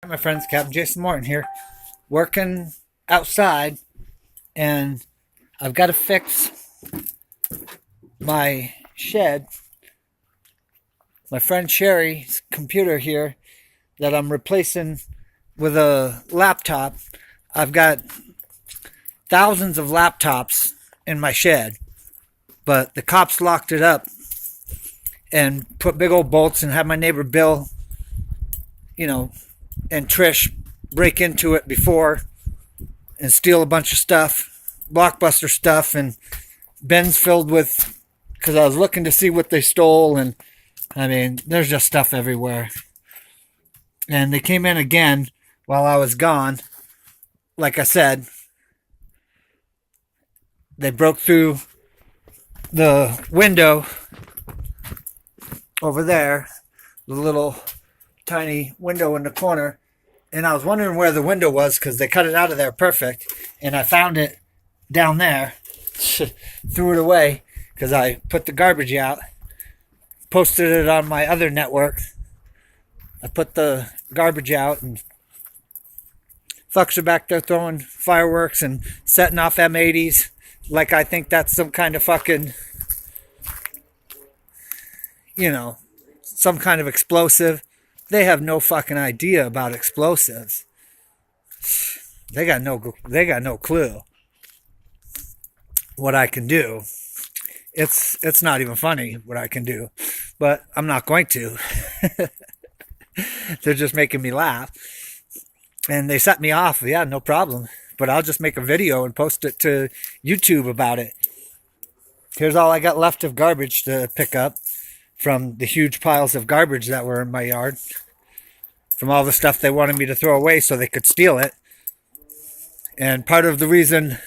Hi, my friends, Captain Jason Morton here, working outside, and I've got to fix my shed. My friend Sherry's computer here that I'm replacing with a laptop. I've got thousands of laptops in my shed, but the cops locked it up and put big old bolts and had my neighbor Bill, and Trish break into it before and steal a bunch of stuff, Blockbuster stuff, and bins filled with, because I was looking to see what they stole, and I mean, there's just stuff everywhere. And they came in again while I was gone. Like I said, they broke through the window over there, the little tiny window in the corner, and I was wondering where the window was because they cut it out of there perfect, and I found it down there. Threw it away because I put the garbage out, posted it on my other network. I put the garbage out, and fucks are back there throwing fireworks and setting off M80s like I think that's some kind of fucking, some kind of explosive. They have no fucking idea about explosives. They got no clue what I can do. It's not even funny what I can do, but I'm not going to. They're just making me laugh. And they set me off. Yeah, no problem. But I'll just make a video and post it to YouTube about it. Here's all I got left of garbage to pick up from the huge piles of garbage that were in my yard, from all the stuff they wanted me to throw away so they could steal it. And part of the reason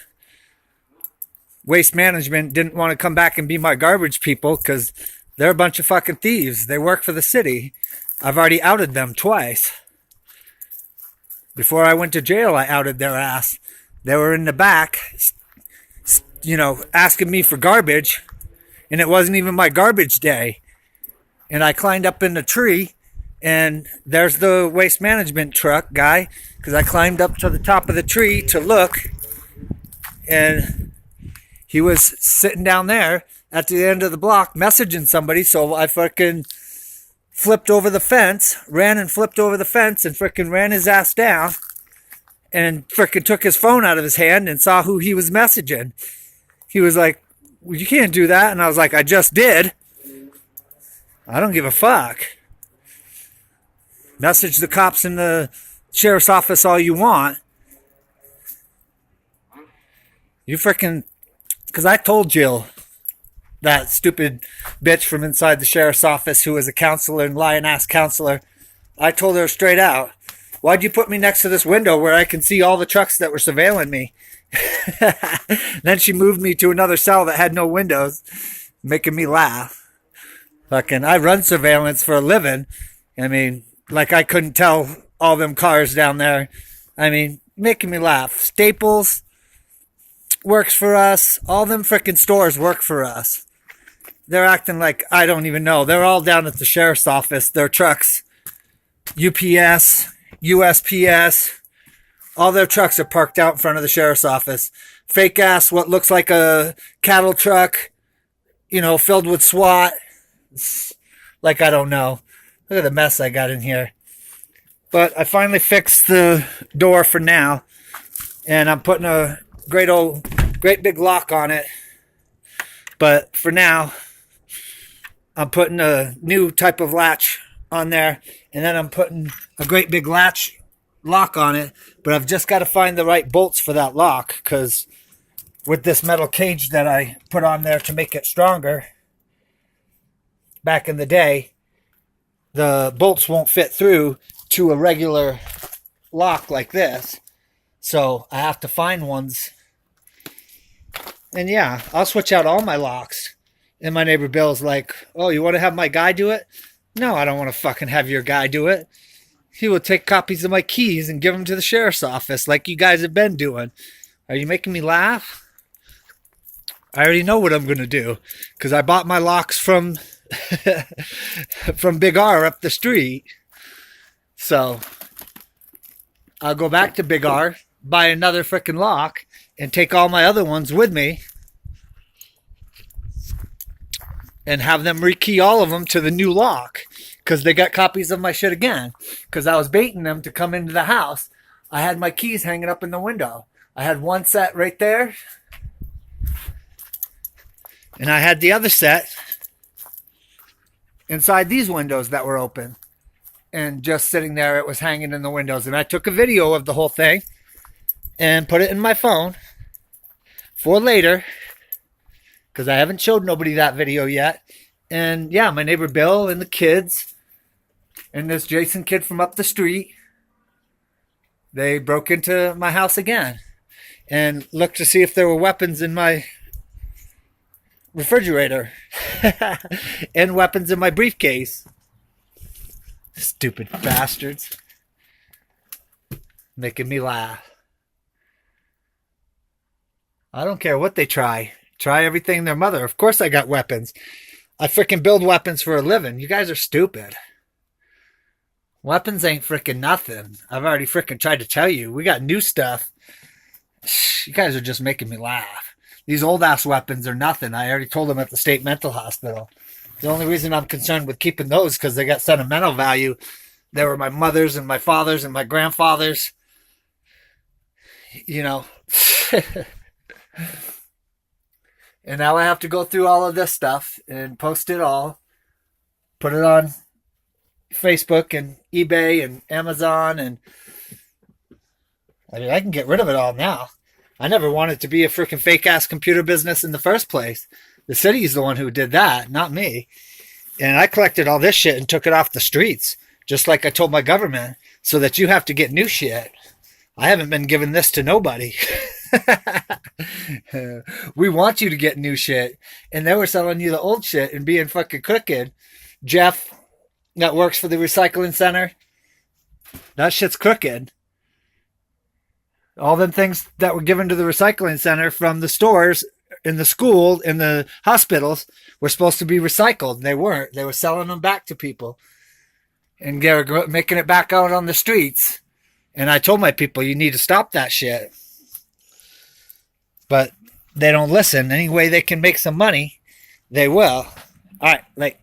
Waste Management didn't want to come back and be my garbage people, because they're a bunch of fucking thieves. They work for the city. I've already outed them twice. Before I went to jail, I outed their ass. They were in the back, asking me for garbage, and it wasn't even my garbage day. And I climbed up in the tree, and there's the Waste Management truck guy, because I climbed up to the top of the tree to look, and he was sitting down there at the end of the block messaging somebody, so I fucking ran and flipped over the fence and freaking ran his ass down and freaking took his phone out of his hand and saw who he was messaging. He was like, well, you can't do that. And I was like, I just did. I don't give a fuck. Message the cops in the sheriff's office all you want. You freaking, because I told Jill, that stupid bitch from inside the sheriff's office who was a counselor and lying-ass counselor, I told her straight out, why'd you put me next to this window where I can see all the trucks that were surveilling me? Then she moved me to another cell that had no windows, making me laugh. Fucking, I run surveillance for a living. I mean, like I couldn't tell all them cars down there. I mean, making me laugh. Staples works for us. All them frickin' stores work for us. They're acting like I don't even know. They're all down at the sheriff's office. Their trucks, UPS, USPS, all their trucks are parked out in front of the sheriff's office. Fake ass, what looks like a cattle truck, filled with SWAT. Like I don't know. Look at the mess I got in here. But I finally fixed the door for now, and I'm putting a great big lock on it. But for now, I'm putting a new type of latch on there, and then I'm putting a great big lock on it. But I've just got to find the right bolts for that lock, because with this metal cage that I put on there to make it stronger, back in the day, the bolts won't fit through to a regular lock like this. So I have to find ones. And yeah, I'll switch out all my locks. And my neighbor Bill's like, oh, you want to have my guy do it? No, I don't want to fucking have your guy do it. He will take copies of my keys and give them to the sheriff's office like you guys have been doing. Are you making me laugh? I already know what I'm going to do, because I bought my locks from from Big R up the street. So I'll go back to Big R, buy another freaking lock, and take all my other ones with me and have them rekey all of them to the new lock because they got copies of my shit again. Because I was baiting them to come into the house. I had my keys hanging up in the window. I had one set right there. And I had the other set inside these windows that were open. And just sitting there, it was hanging in the windows. And I took a video of the whole thing and put it in my phone for later. Because I haven't showed nobody that video yet. And yeah, my neighbor Bill and the kids and this Jason kid from up the street, they broke into my house again and looked to see if there were weapons in my refrigerator and weapons in my briefcase. Stupid bastards. Making me laugh. I don't care what they try. Try everything their mother. Of course I got weapons. I freaking build weapons for a living. You guys are stupid. Weapons ain't freaking nothing. I've already freaking tried to tell you. We got new stuff. You guys are just making me laugh. These old ass weapons are nothing. I already told them at the state mental hospital. The only reason I'm concerned with keeping those because they got sentimental value. They were my mother's and my father's and my grandfather's. You know. And now I have to go through all of this stuff and post it all. Put it on Facebook and eBay and Amazon. And I can get rid of it all now. I never wanted to be a freaking fake ass computer business in the first place. The city's the one who did that, not me. And I collected all this shit and took it off the streets. Just like I told my government. So that you have to get new shit. I haven't been giving this to nobody. We want you to get new shit. And they were selling you the old shit and being fucking crooked. Jeff, that works for the recycling center. That shit's crooked. All them things that were given to the recycling center from the stores in the school, in the hospitals, were supposed to be recycled. They weren't. They were selling them back to people. And they were making it back out on the streets. And I told my people, you need to stop that shit. But they don't listen. Any way they can make some money, they will. All right, like.